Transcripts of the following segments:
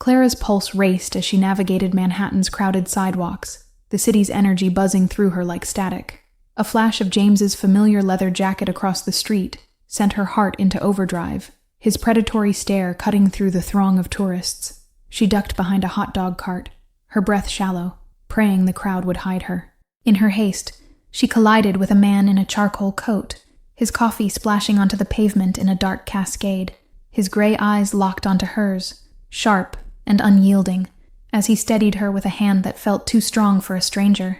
Clara's pulse raced as she navigated Manhattan's crowded sidewalks, the city's energy buzzing through her like static. A flash of James's familiar leather jacket across the street sent her heart into overdrive, his predatory stare cutting through the throng of tourists. She ducked behind a hot dog cart, her breath shallow, praying the crowd would hide her. In her haste, she collided with a man in a charcoal coat, his coffee splashing onto the pavement in a dark cascade, his gray eyes locked onto hers, sharp and unyielding, as he steadied her with a hand that felt too strong for a stranger.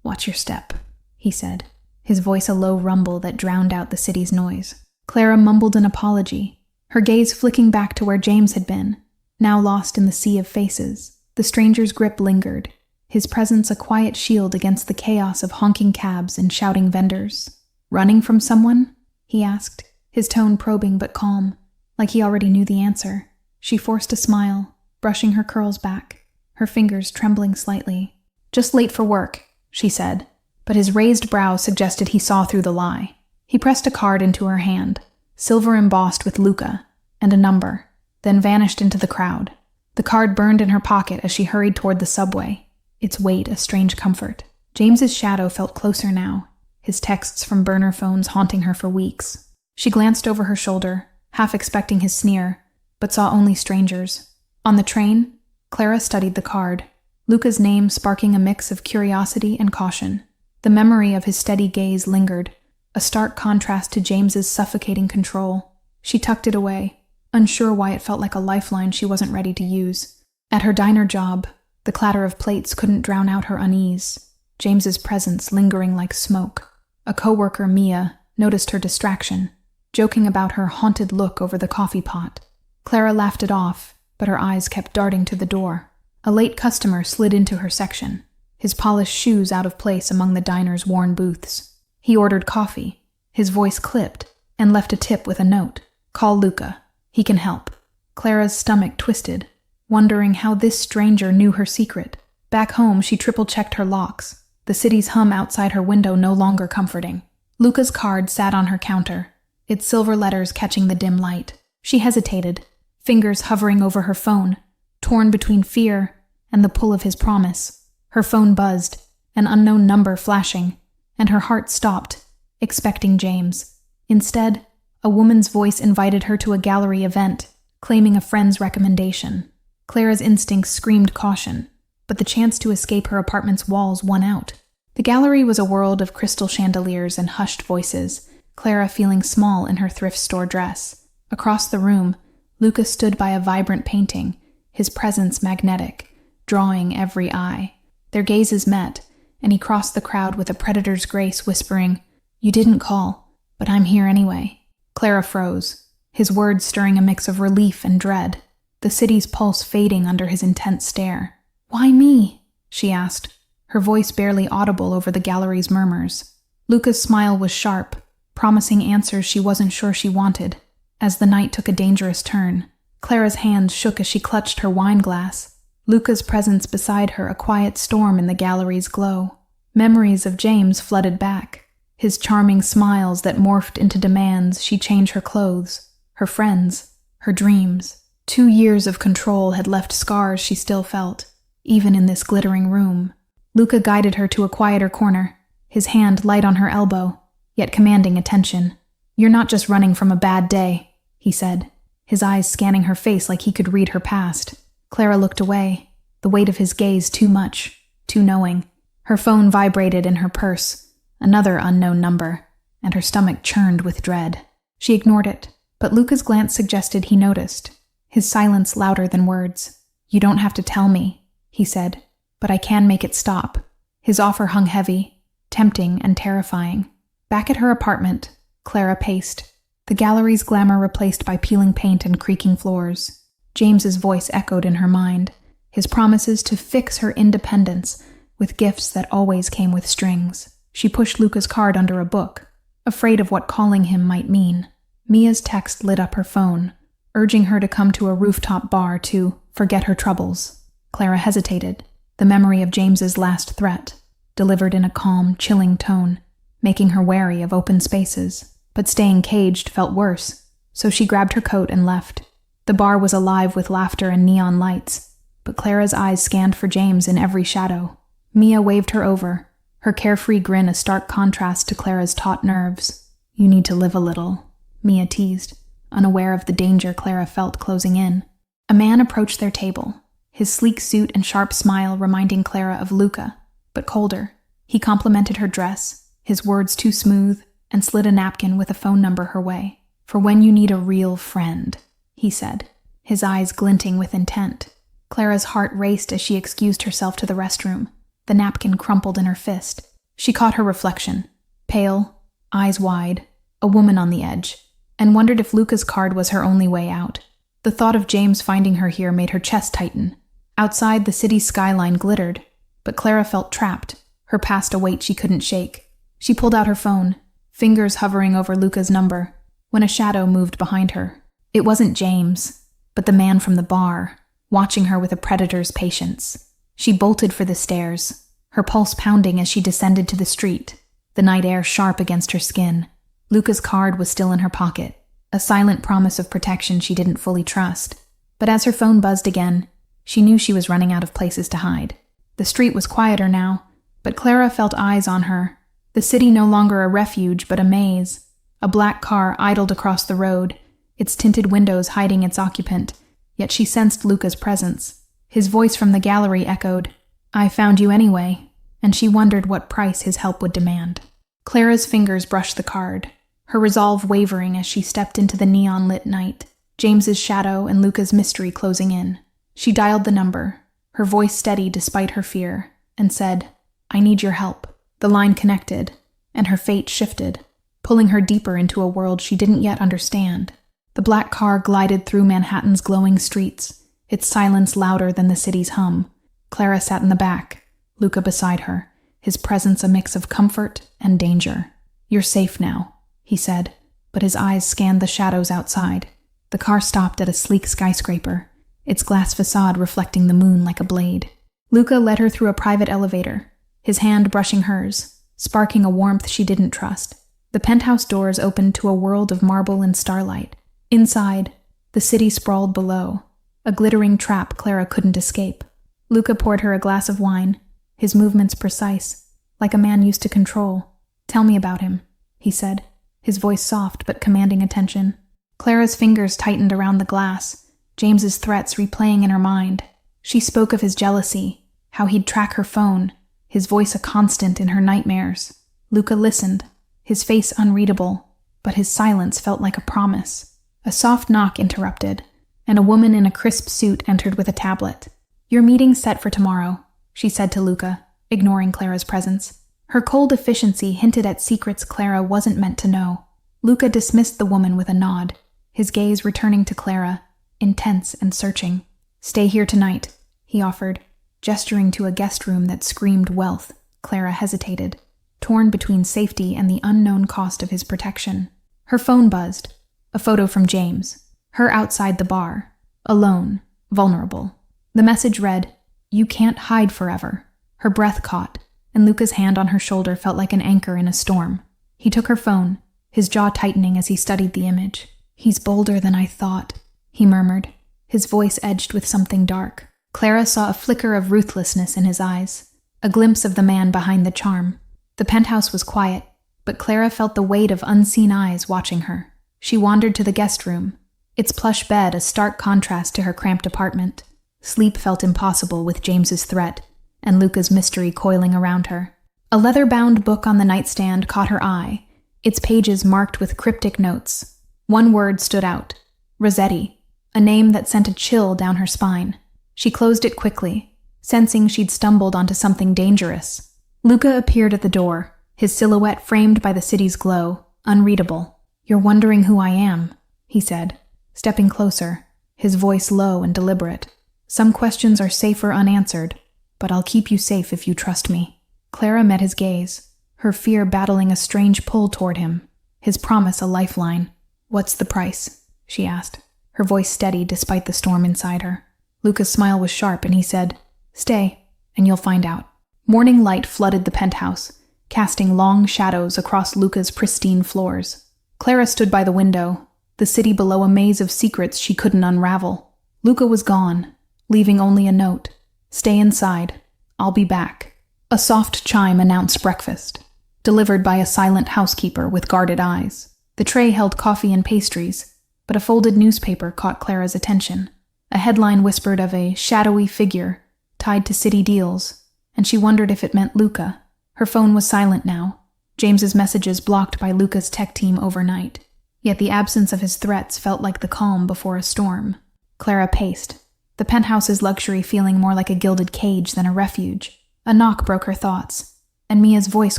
"Watch your step," he said, his voice a low rumble that drowned out the city's noise. Clara mumbled an apology, her gaze flicking back to where James had been, now lost in the sea of faces. The stranger's grip lingered, his presence a quiet shield against the chaos of honking cabs and shouting vendors. "Running from someone?" he asked, his tone probing but calm, like he already knew the answer. She forced a smile, brushing her curls back, her fingers trembling slightly. "Just late for work," she said, but his raised brow suggested he saw through the lie. He pressed a card into her hand, silver embossed with Luca, and a number, then vanished into the crowd. The card burned in her pocket as she hurried toward the subway, its weight a strange comfort. James's shadow felt closer now, his texts from burner phones haunting her for weeks. She glanced over her shoulder, half expecting his sneer, but saw only strangers. On the train, Clara studied the card, Luca's name sparking a mix of curiosity and caution. The memory of his steady gaze lingered, a stark contrast to James's suffocating control. She tucked it away, unsure why it felt like a lifeline she wasn't ready to use. At her diner job, the clatter of plates couldn't drown out her unease, James's presence lingering like smoke. A coworker, Mia, noticed her distraction, joking about her haunted look over the coffee pot. Clara laughed it off, but her eyes kept darting to the door. A late customer slid into her section, his polished shoes out of place among the diner's worn booths. He ordered coffee, his voice clipped, and left a tip with a note. "Call Luca. He can help." Clara's stomach twisted, wondering how this stranger knew her secret. Back home, she triple-checked her locks, the city's hum outside her window no longer comforting. Luca's card sat on her counter, its silver letters catching the dim light. She hesitated, fingers hovering over her phone, torn between fear and the pull of his promise. Her phone buzzed, an unknown number flashing, and her heart stopped, expecting James. Instead, a woman's voice invited her to a gallery event, claiming a friend's recommendation. Clara's instincts screamed caution, but the chance to escape her apartment's walls won out. The gallery was a world of crystal chandeliers and hushed voices, Clara feeling small in her thrift store dress. Across the room, Luca stood by a vibrant painting, his presence magnetic, drawing every eye. Their gazes met, and he crossed the crowd with a predator's grace, whispering, "You didn't call, but I'm here anyway." Clara froze, his words stirring a mix of relief and dread, the city's pulse fading under his intense stare. "Why me?" she asked, her voice barely audible over the gallery's murmurs. Luca's smile was sharp, promising answers she wasn't sure she wanted. As the night took a dangerous turn, Clara's hands shook as she clutched her wine glass, Luca's presence beside her a quiet storm in the gallery's glow. Memories of James flooded back, his charming smiles that morphed into demands she'd change her clothes, her friends, her dreams. 2 years of control had left scars she still felt, even in this glittering room. Luca guided her to a quieter corner, his hand light on her elbow, yet commanding attention. "You're not just running from a bad day," he said, his eyes scanning her face like he could read her past. Clara looked away, the weight of his gaze too much, too knowing. Her phone vibrated in her purse, another unknown number, and her stomach churned with dread. She ignored it, but Luca's glance suggested he noticed, his silence louder than words. "You don't have to tell me," he said, "but I can make it stop." His offer hung heavy, tempting and terrifying. Back at her apartment, Clara paced, the gallery's glamour replaced by peeling paint and creaking floors. James's voice echoed in her mind, his promises to fix her independence with gifts that always came with strings. She pushed Luca's card under a book, afraid of what calling him might mean. Mia's text lit up her phone, urging her to come to a rooftop bar to forget her troubles. Clara hesitated, the memory of James's last threat, delivered in a calm, chilling tone, making her wary of open spaces. But staying caged felt worse, so she grabbed her coat and left. The bar was alive with laughter and neon lights, but Clara's eyes scanned for James in every shadow. Mia waved her over, her carefree grin a stark contrast to Clara's taut nerves. "You need to live a little," Mia teased, unaware of the danger Clara felt closing in. A man approached their table, his sleek suit and sharp smile reminding Clara of Luca, but colder. He complimented her dress, his words too smooth, and slid a napkin with a phone number her way. "For when you need a real friend," he said, his eyes glinting with intent. Clara's heart raced as she excused herself to the restroom, the napkin crumpled in her fist. She caught her reflection, pale, eyes wide, a woman on the edge, and wondered if Luca's card was her only way out. The thought of James finding her here made her chest tighten. Outside, the city's skyline glittered, but Clara felt trapped, her past a weight she couldn't shake. She pulled out her phone, fingers hovering over Luca's number, when a shadow moved behind her. It wasn't James, but the man from the bar, watching her with a predator's patience. She bolted for the stairs, her pulse pounding as she descended to the street, the night air sharp against her skin. Luca's card was still in her pocket, a silent promise of protection she didn't fully trust. But as her phone buzzed again, she knew she was running out of places to hide. The street was quieter now, but Clara felt eyes on her. The city no longer a refuge, but a maze. A black car idled across the road, its tinted windows hiding its occupant, yet she sensed Luca's presence. His voice from the gallery echoed, "I found you anyway," and she wondered what price his help would demand. Clara's fingers brushed the card, her resolve wavering as she stepped into the neon-lit night, James's shadow and Luca's mystery closing in. She dialed the number, her voice steady despite her fear, and said, "I need your help." The line connected, and her fate shifted, pulling her deeper into a world she didn't yet understand. The black car glided through Manhattan's glowing streets, its silence louder than the city's hum. Clara sat in the back, Luca beside her, his presence a mix of comfort and danger. "You're safe now," he said, but his eyes scanned the shadows outside. The car stopped at a sleek skyscraper, its glass facade reflecting the moon like a blade. Luca led her through a private elevator, his hand brushing hers, sparking a warmth she didn't trust. The penthouse doors opened to a world of marble and starlight. Inside, the city sprawled below, a glittering trap Clara couldn't escape. Luca poured her a glass of wine, his movements precise, like a man used to control. "Tell me about him," he said, his voice soft but commanding attention. Clara's fingers tightened around the glass, James's threats replaying in her mind. She spoke of his jealousy, how he'd track her phone, his voice a constant in her nightmares. Luca listened, his face unreadable, but his silence felt like a promise. A soft knock interrupted, and a woman in a crisp suit entered with a tablet. "Your meeting's set for tomorrow," she said to Luca, ignoring Clara's presence. Her cold efficiency hinted at secrets Clara wasn't meant to know. Luca dismissed the woman with a nod, his gaze returning to Clara, intense and searching. "Stay here tonight," he offered, gesturing to a guest room that screamed wealth. Clara hesitated, torn between safety and the unknown cost of his protection. Her phone buzzed. A photo from James, her outside the bar, alone, vulnerable. The message read, "You can't hide forever." Her breath caught, and Luca's hand on her shoulder felt like an anchor in a storm. He took her phone, his jaw tightening as he studied the image. "He's bolder than I thought," he murmured, his voice edged with something dark. Clara saw a flicker of ruthlessness in his eyes, a glimpse of the man behind the charm. The penthouse was quiet, but Clara felt the weight of unseen eyes watching her. She wandered to the guest room, its plush bed a stark contrast to her cramped apartment. Sleep felt impossible with James's threat, and Luca's mystery coiling around her. A leather-bound book on the nightstand caught her eye, its pages marked with cryptic notes. One word stood out, Rossetti, a name that sent a chill down her spine. She closed it quickly, sensing she'd stumbled onto something dangerous. Luca appeared at the door, his silhouette framed by the city's glow, unreadable. "You're wondering who I am," he said, stepping closer, his voice low and deliberate. "Some questions are safer unanswered, but I'll keep you safe if you trust me." Clara met his gaze, her fear battling a strange pull toward him, his promise a lifeline. "What's the price?" she asked, her voice steady despite the storm inside her. Luca's smile was sharp and he said, "Stay, and you'll find out." Morning light flooded the penthouse, casting long shadows across Luca's pristine floors. Clara stood by the window, the city below a maze of secrets she couldn't unravel. Luca was gone, leaving only a note. "Stay inside. I'll be back." A soft chime announced breakfast, delivered by a silent housekeeper with guarded eyes. The tray held coffee and pastries, but a folded newspaper caught Clara's attention. A headline whispered of a shadowy figure tied to city deals, and she wondered if it meant Luca. Her phone was silent now, James's messages blocked by Luca's tech team overnight. Yet the absence of his threats felt like the calm before a storm. Clara paced, the penthouse's luxury feeling more like a gilded cage than a refuge. A knock broke her thoughts, and Mia's voice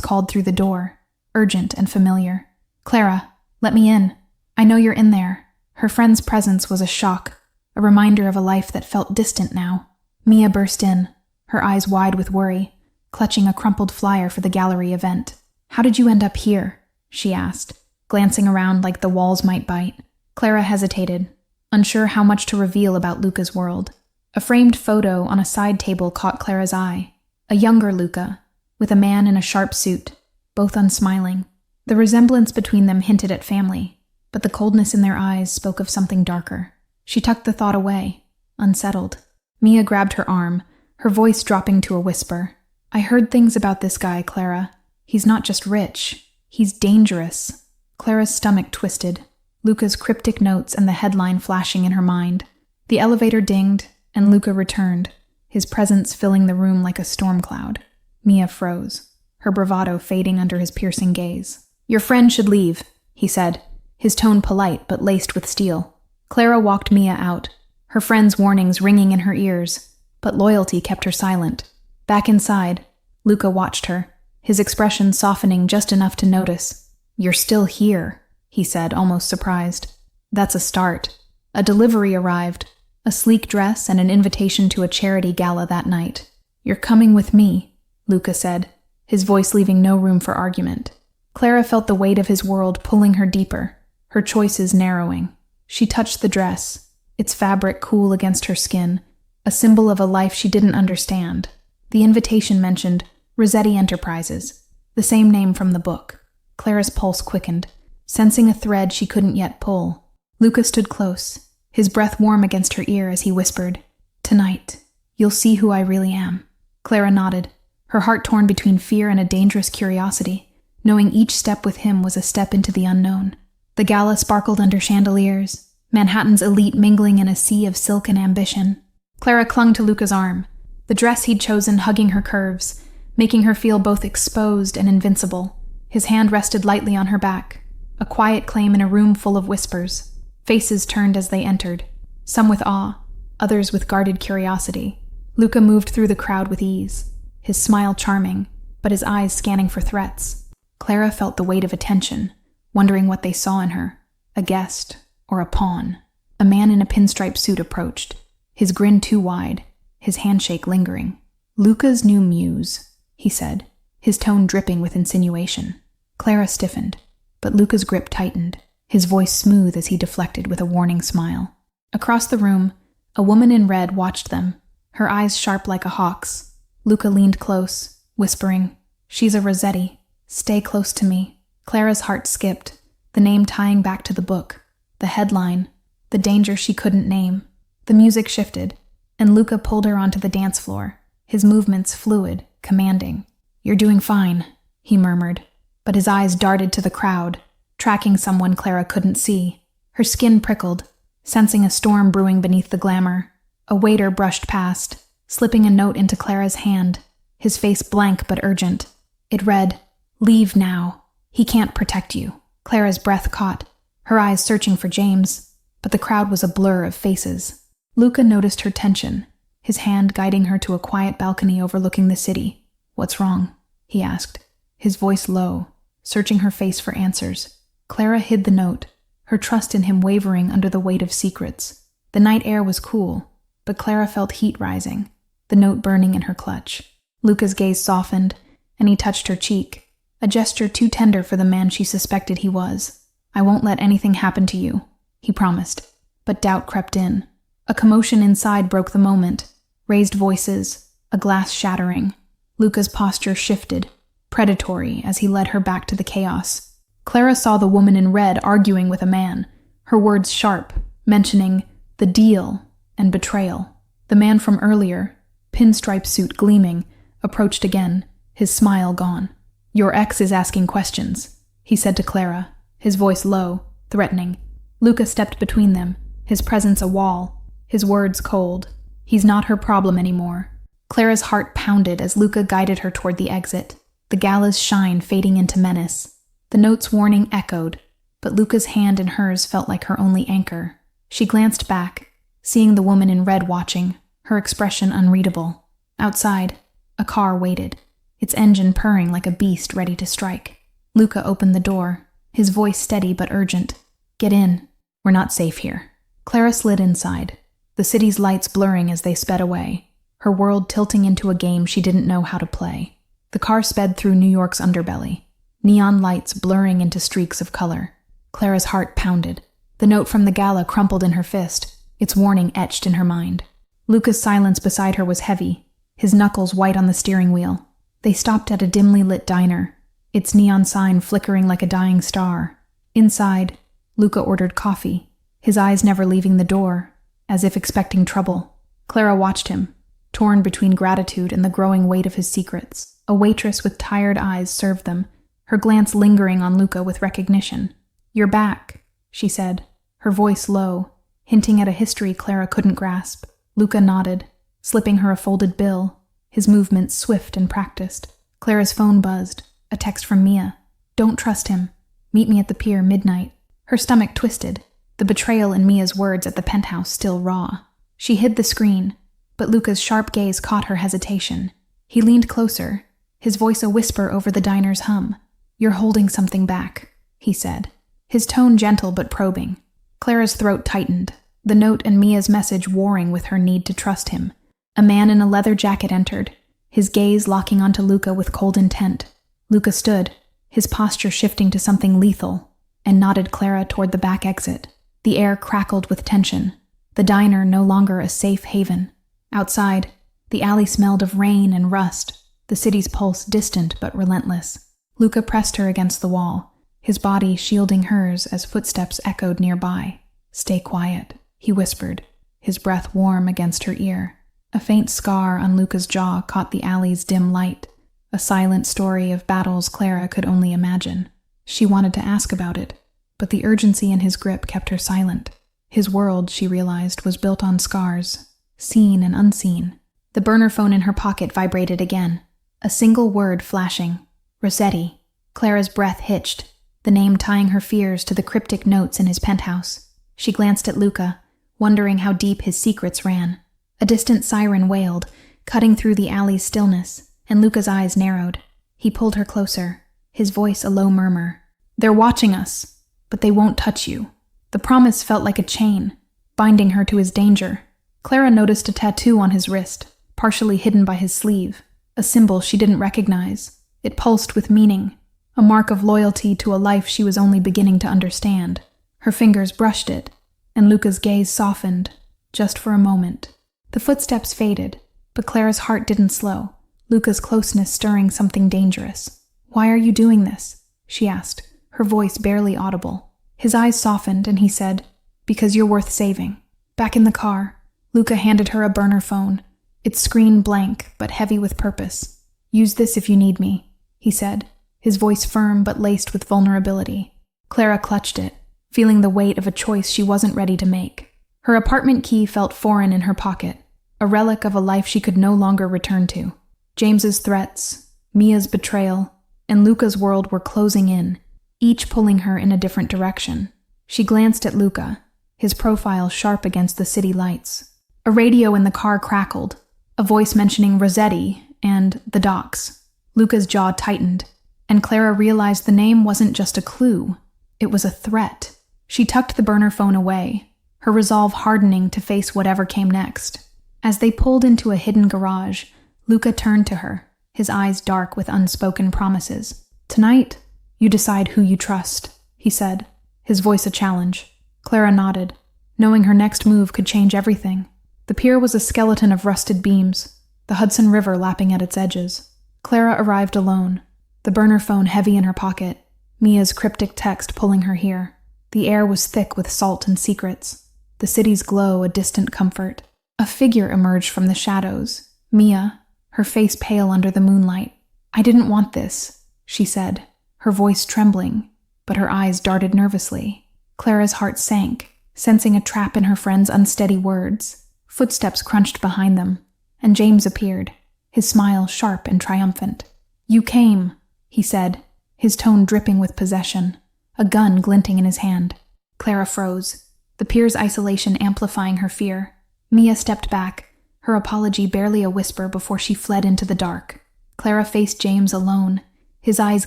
called through the door, urgent and familiar. "Clara, let me in. I know you're in there." Her friend's presence was a shock, a reminder of a life that felt distant now. Mia burst in, her eyes wide with worry, clutching a crumpled flyer for the gallery event. "How did you end up here?" she asked, glancing around like the walls might bite. Clara hesitated, unsure how much to reveal about Luca's world. A framed photo on a side table caught Clara's eye. A younger Luca, with a man in a sharp suit, both unsmiling. The resemblance between them hinted at family, but the coldness in their eyes spoke of something darker. She tucked the thought away, unsettled. Mia grabbed her arm, her voice dropping to a whisper. "I heard things about this guy, Clara. He's not just rich. He's dangerous." Clara's stomach twisted, Luca's cryptic notes and the headline flashing in her mind. The elevator dinged, and Luca returned, his presence filling the room like a storm cloud. Mia froze, her bravado fading under his piercing gaze. "Your friend should leave," he said, his tone polite but laced with steel. Clara walked Mia out, her friend's warnings ringing in her ears, but loyalty kept her silent. Back inside, Luca watched her, his expression softening just enough to notice. "You're still here," he said, almost surprised. "That's a start." A delivery arrived, a sleek dress and an invitation to a charity gala that night. "You're coming with me," Luca said, his voice leaving no room for argument. Clara felt the weight of his world pulling her deeper, her choices narrowing. She touched the dress, its fabric cool against her skin, a symbol of a life she didn't understand. The invitation mentioned Rossetti Enterprises, the same name from the book. Clara's pulse quickened, sensing a thread she couldn't yet pull. Luca stood close, his breath warm against her ear as he whispered, "Tonight, you'll see who I really am." Clara nodded, her heart torn between fear and a dangerous curiosity, knowing each step with him was a step into the unknown. The gala sparkled under chandeliers, Manhattan's elite mingling in a sea of silk and ambition. Clara clung to Luca's arm, the dress he'd chosen hugging her curves, making her feel both exposed and invincible. His hand rested lightly on her back, a quiet claim in a room full of whispers. Faces turned as they entered, some with awe, others with guarded curiosity. Luca moved through the crowd with ease, his smile charming, but his eyes scanning for threats. Clara felt the weight of attention, wondering what they saw in her, a guest or a pawn. A man in a pinstripe suit approached, his grin too wide, his handshake lingering. "Luca's new muse," he said, his tone dripping with insinuation. Clara stiffened, but Luca's grip tightened, his voice smooth as he deflected with a warning smile. Across the room, a woman in red watched them, her eyes sharp like a hawk's. Luca leaned close, whispering, "She's a Rossetti. Stay close to me." Clara's heart skipped, the name tying back to the book, the headline, the danger she couldn't name. The music shifted, and Luca pulled her onto the dance floor, his movements fluid, commanding. "You're doing fine," he murmured, but his eyes darted to the crowd, tracking someone Clara couldn't see. Her skin prickled, sensing a storm brewing beneath the glamour. A waiter brushed past, slipping a note into Clara's hand, his face blank but urgent. It read, "Leave now. He can't protect you." Clara's breath caught, her eyes searching for James, but the crowd was a blur of faces. Luca noticed her tension, his hand guiding her to a quiet balcony overlooking the city. "What's wrong?" he asked, his voice low, searching her face for answers. Clara hid the note, her trust in him wavering under the weight of secrets. The night air was cool, but Clara felt heat rising, the note burning in her clutch. Luca's gaze softened, and he touched her cheek, a gesture too tender for the man she suspected he was. "I won't let anything happen to you," he promised, but doubt crept in. A commotion inside broke the moment, raised voices, a glass shattering. Luca's posture shifted, predatory as he led her back to the chaos. Clara saw the woman in red arguing with a man, her words sharp, mentioning the deal and betrayal. The man from earlier, pinstripe suit gleaming, approached again, his smile gone. "Your ex is asking questions," he said to Clara, his voice low, threatening. Luca stepped between them, his presence a wall, his words cold. "He's not her problem anymore." Clara's heart pounded as Luca guided her toward the exit, the gala's shine fading into menace. The note's warning echoed, but Luca's hand in hers felt like her only anchor. She glanced back, seeing the woman in red watching, her expression unreadable. Outside, a car waited, its engine purring like a beast ready to strike. Luca opened the door, his voice steady but urgent. "Get in. We're not safe here." Clara slid inside, the city's lights blurring as they sped away, her world tilting into a game she didn't know how to play. The car sped through New York's underbelly, neon lights blurring into streaks of color. Clara's heart pounded. The note from the gala crumpled in her fist, its warning etched in her mind. Luca's silence beside her was heavy, his knuckles white on the steering wheel. They stopped at a dimly lit diner, its neon sign flickering like a dying star. Inside, Luca ordered coffee, his eyes never leaving the door, as if expecting trouble. Clara watched him, torn between gratitude and the growing weight of his secrets. A waitress with tired eyes served them, her glance lingering on Luca with recognition. "You're back," she said, her voice low, hinting at a history Clara couldn't grasp. Luca nodded, slipping her a folded bill, his movements swift and practiced. Clara's phone buzzed, a text from Mia. "Don't trust him. Meet me at the pier midnight." Her stomach twisted, the betrayal in Mia's words at the penthouse still raw. She hid the screen, but Luca's sharp gaze caught her hesitation. He leaned closer, his voice a whisper over the diner's hum. "You're holding something back," he said, his tone gentle but probing. Clara's throat tightened, the note and Mia's message warring with her need to trust him. A man in a leather jacket entered, his gaze locking onto Luca with cold intent. Luca stood, his posture shifting to something lethal, and nodded Clara toward the back exit. The air crackled with tension, the diner no longer a safe haven. Outside, the alley smelled of rain and rust, the city's pulse distant but relentless. Luca pressed her against the wall, his body shielding hers as footsteps echoed nearby. "Stay quiet," he whispered, his breath warm against her ear. A faint scar on Luca's jaw caught the alley's dim light, a silent story of battles Clara could only imagine. She wanted to ask about it, but the urgency in his grip kept her silent. His world, she realized, was built on scars, seen and unseen. The burner phone in her pocket vibrated again, a single word flashing. "Rossetti." Clara's breath hitched, the name tying her fears to the cryptic notes in his penthouse. She glanced at Luca, wondering how deep his secrets ran. A distant siren wailed, cutting through the alley's stillness, and Luca's eyes narrowed. He pulled her closer, his voice a low murmur. "They're watching us, but they won't touch you." The promise felt like a chain, binding her to his danger. Clara noticed a tattoo on his wrist, partially hidden by his sleeve, a symbol she didn't recognize. It pulsed with meaning, a mark of loyalty to a life she was only beginning to understand. Her fingers brushed it, and Luca's gaze softened, just for a moment. The footsteps faded, but Clara's heart didn't slow, Luca's closeness stirring something dangerous. "Why are you doing this?" she asked, her voice barely audible. His eyes softened, and he said, "Because you're worth saving." Back in the car, Luca handed her a burner phone, its screen blank but heavy with purpose. "Use this if you need me," he said, his voice firm but laced with vulnerability. Clara clutched it, feeling the weight of a choice she wasn't ready to make. Her apartment key felt foreign in her pocket, a relic of a life she could no longer return to. James's threats, Mia's betrayal, and Luca's world were closing in, each pulling her in a different direction. She glanced at Luca, his profile sharp against the city lights. A radio in the car crackled, a voice mentioning Rossetti and the docks. Luca's jaw tightened, and Clara realized the name wasn't just a clue, it was a threat. She tucked the burner phone away, her resolve hardening to face whatever came next. As they pulled into a hidden garage, Luca turned to her, his eyes dark with unspoken promises. "Tonight, you decide who you trust," he said, his voice a challenge. Clara nodded, knowing her next move could change everything. The pier was a skeleton of rusted beams, the Hudson River lapping at its edges. Clara arrived alone, the burner phone heavy in her pocket, Mia's cryptic text pulling her here. The air was thick with salt and secrets. The city's glow a distant comfort. A figure emerged from the shadows. Mia, her face pale under the moonlight. "I didn't want this," she said, her voice trembling, but her eyes darted nervously. Clara's heart sank, sensing a trap in her friend's unsteady words. Footsteps crunched behind them, and James appeared, his smile sharp and triumphant. "You came," he said, his tone dripping with possession, a gun glinting in his hand. Clara froze, the peer's isolation amplifying her fear. Mia stepped back, her apology barely a whisper before she fled into the dark. Clara faced James alone, his eyes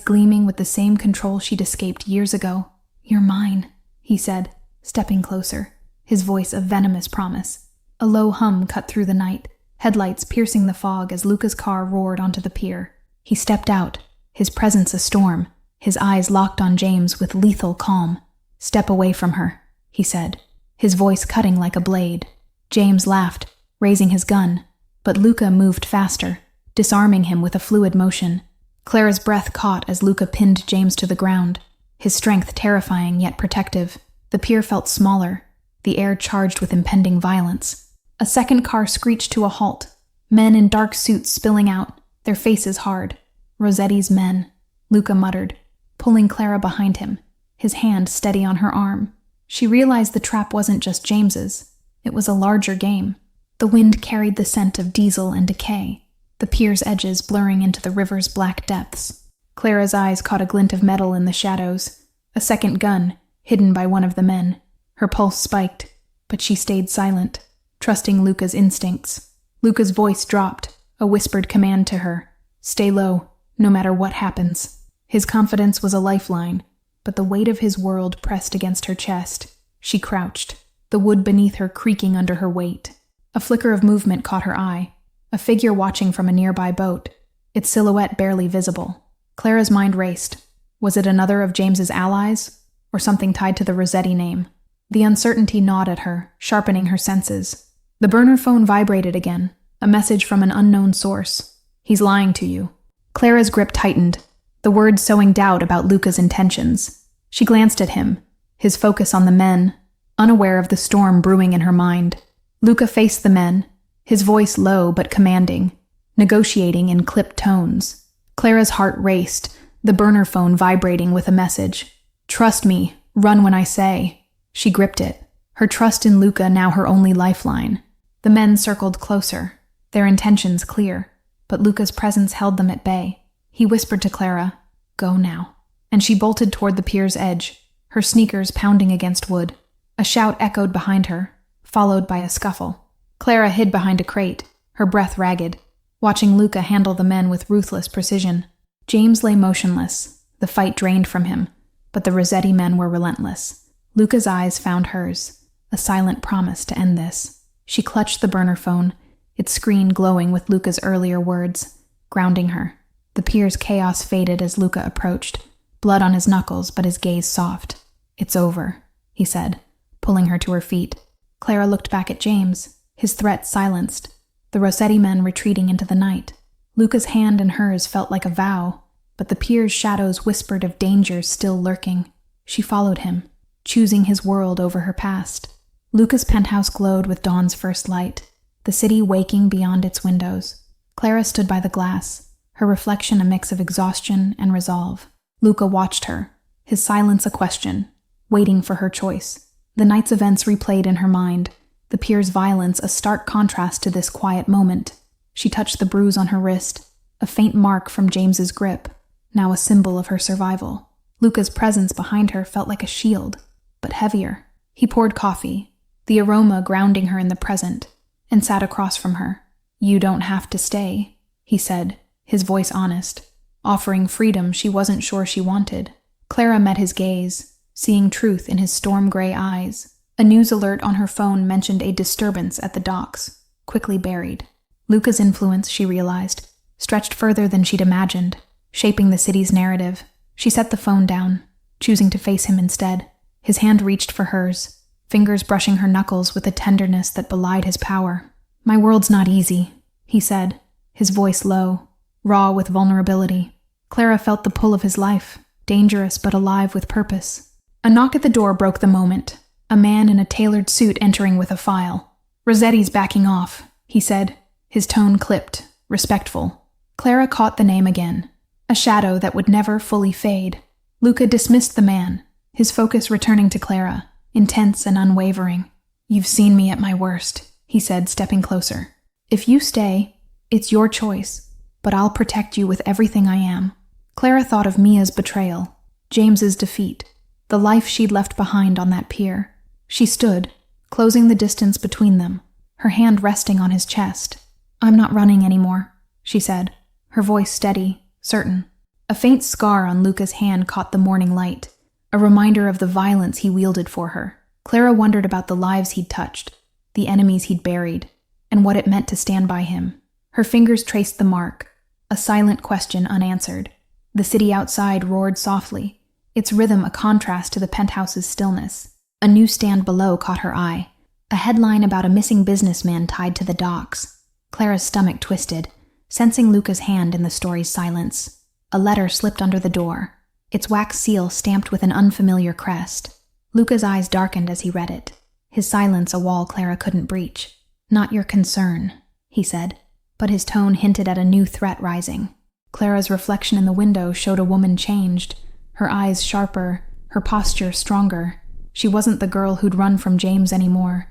gleaming with the same control she'd escaped years ago. "You're mine," he said, stepping closer, his voice a venomous promise. A low hum cut through the night, headlights piercing the fog as Luca's car roared onto the pier. He stepped out, his presence a storm, his eyes locked on James with lethal calm. "Step away from her," he said, his voice cutting like a blade. James laughed, raising his gun, but Luca moved faster, disarming him with a fluid motion. Clara's breath caught as Luca pinned James to the ground, his strength terrifying yet protective. The pier felt smaller, the air charged with impending violence. A second car screeched to a halt, men in dark suits spilling out, their faces hard. "Rossetti's men," Luca muttered, pulling Clara behind him, his hand steady on her arm. She realized the trap wasn't just James's. It was a larger game. The wind carried the scent of diesel and decay, the pier's edges blurring into the river's black depths. Clara's eyes caught a glint of metal in the shadows, a second gun, hidden by one of the men. Her pulse spiked, but she stayed silent, trusting Luca's instincts. Luca's voice dropped, a whispered command to her. "Stay low, no matter what happens." His confidence was a lifeline, but the weight of his world pressed against her chest. She crouched, the wood beneath her creaking under her weight. A flicker of movement caught her eye, a figure watching from a nearby boat, its silhouette barely visible. Clara's mind raced. Was it another of James's allies, or something tied to the Rossetti name? The uncertainty gnawed at her, sharpening her senses. The burner phone vibrated again, a message from an unknown source. "He's lying to you." Clara's grip tightened, the words sowing doubt about Luca's intentions. She glanced at him, his focus on the men, unaware of the storm brewing in her mind. Luca faced the men, his voice low but commanding, negotiating in clipped tones. Clara's heart raced, the burner phone vibrating with a message. "Trust me, run when I say." She gripped it, her trust in Luca now her only lifeline. The men circled closer, their intentions clear, but Luca's presence held them at bay. He whispered to Clara, "Go now," and she bolted toward the pier's edge, her sneakers pounding against wood. A shout echoed behind her, followed by a scuffle. Clara hid behind a crate, her breath ragged, watching Luca handle the men with ruthless precision. James lay motionless, the fight drained from him, but the Rossetti men were relentless. Luca's eyes found hers, a silent promise to end this. She clutched the burner phone, its screen glowing with Luca's earlier words, grounding her. The pier's chaos faded as Luca approached, blood on his knuckles but his gaze soft. "It's over," he said, pulling her to her feet. Clara looked back at James, his threat silenced, the Rossetti men retreating into the night. Luca's hand in hers felt like a vow, but the pier's shadows whispered of danger still lurking. She followed him, choosing his world over her past. Luca's penthouse glowed with dawn's first light, the city waking beyond its windows. Clara stood by the glass, her reflection a mix of exhaustion and resolve. Luca watched her, his silence a question, waiting for her choice. The night's events replayed in her mind, the pier's violence a stark contrast to this quiet moment. She touched the bruise on her wrist, a faint mark from James's grip, now a symbol of her survival. Luca's presence behind her felt like a shield, but heavier. He poured coffee, the aroma grounding her in the present, and sat across from her. "You don't have to stay," he said, his voice honest, offering freedom she wasn't sure she wanted. Clara met his gaze, seeing truth in his storm-gray eyes. A news alert on her phone mentioned a disturbance at the docks, quickly buried. Luca's influence, she realized, stretched further than she'd imagined, shaping the city's narrative. She set the phone down, choosing to face him instead. His hand reached for hers, fingers brushing her knuckles with a tenderness that belied his power. "My world's not easy," he said, his voice low, raw with vulnerability. Clara felt the pull of his life, dangerous but alive with purpose. A knock at the door broke the moment. A man in a tailored suit entering with a file. "Rossetti's backing off," he said, his tone clipped, respectful. Clara caught the name again. A shadow that would never fully fade. Luca dismissed the man, his focus returning to Clara, intense and unwavering. "You've seen me at my worst," he said, stepping closer. "If you stay, it's your choice, but I'll protect you with everything I am." Clara thought of Mia's betrayal, James's defeat, the life she'd left behind on that pier. She stood, closing the distance between them, her hand resting on his chest. "I'm not running anymore," she said, her voice steady, certain. A faint scar on Luca's hand caught the morning light, a reminder of the violence he wielded for her. Clara wondered about the lives he'd touched, the enemies he'd buried, and what it meant to stand by him. Her fingers traced the mark, a silent question unanswered. The city outside roared softly, its rhythm a contrast to the penthouse's stillness. A newsstand below caught her eye, a headline about a missing businessman tied to the docks. Clara's stomach twisted, sensing Luca's hand in the story's silence. A letter slipped under the door, its wax seal stamped with an unfamiliar crest. Luca's eyes darkened as he read it, his silence a wall Clara couldn't breach. "Not your concern," he said, but his tone hinted at a new threat rising. Clara's reflection in the window showed a woman changed, her eyes sharper, her posture stronger. She wasn't the girl who'd run from James anymore,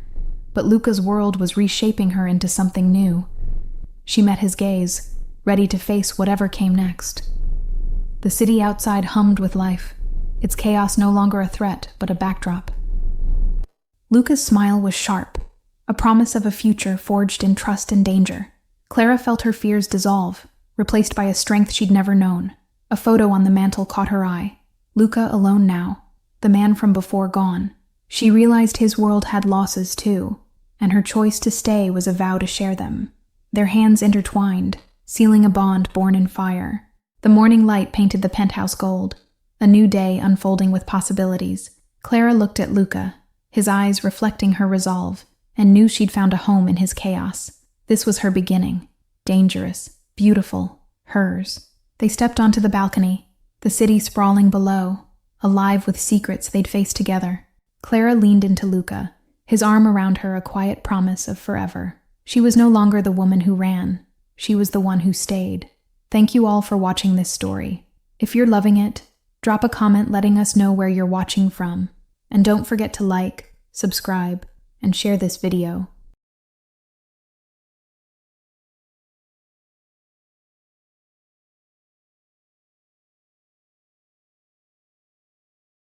but Luca's world was reshaping her into something new. She met his gaze, ready to face whatever came next. The city outside hummed with life, its chaos no longer a threat, but a backdrop. Luca's smile was sharp, a promise of a future forged in trust and danger. Clara felt her fears dissolve, replaced by a strength she'd never known. A photo on the mantel caught her eye. Luca alone now, the man from before gone. She realized his world had losses too, and her choice to stay was a vow to share them. Their hands intertwined, sealing a bond born in fire. The morning light painted the penthouse gold, a new day unfolding with possibilities. Clara looked at Luca, his eyes reflecting her resolve, and knew she'd found a home in his chaos. This was her beginning, dangerous, beautiful, hers. They stepped onto the balcony, the city sprawling below, alive with secrets they'd face together. Clara leaned into Luca, his arm around her a quiet promise of forever. She was no longer the woman who ran. She was the one who stayed. Thank you all for watching this story. If you're loving it, drop a comment letting us know where you're watching from. And don't forget to like, subscribe, and share this video.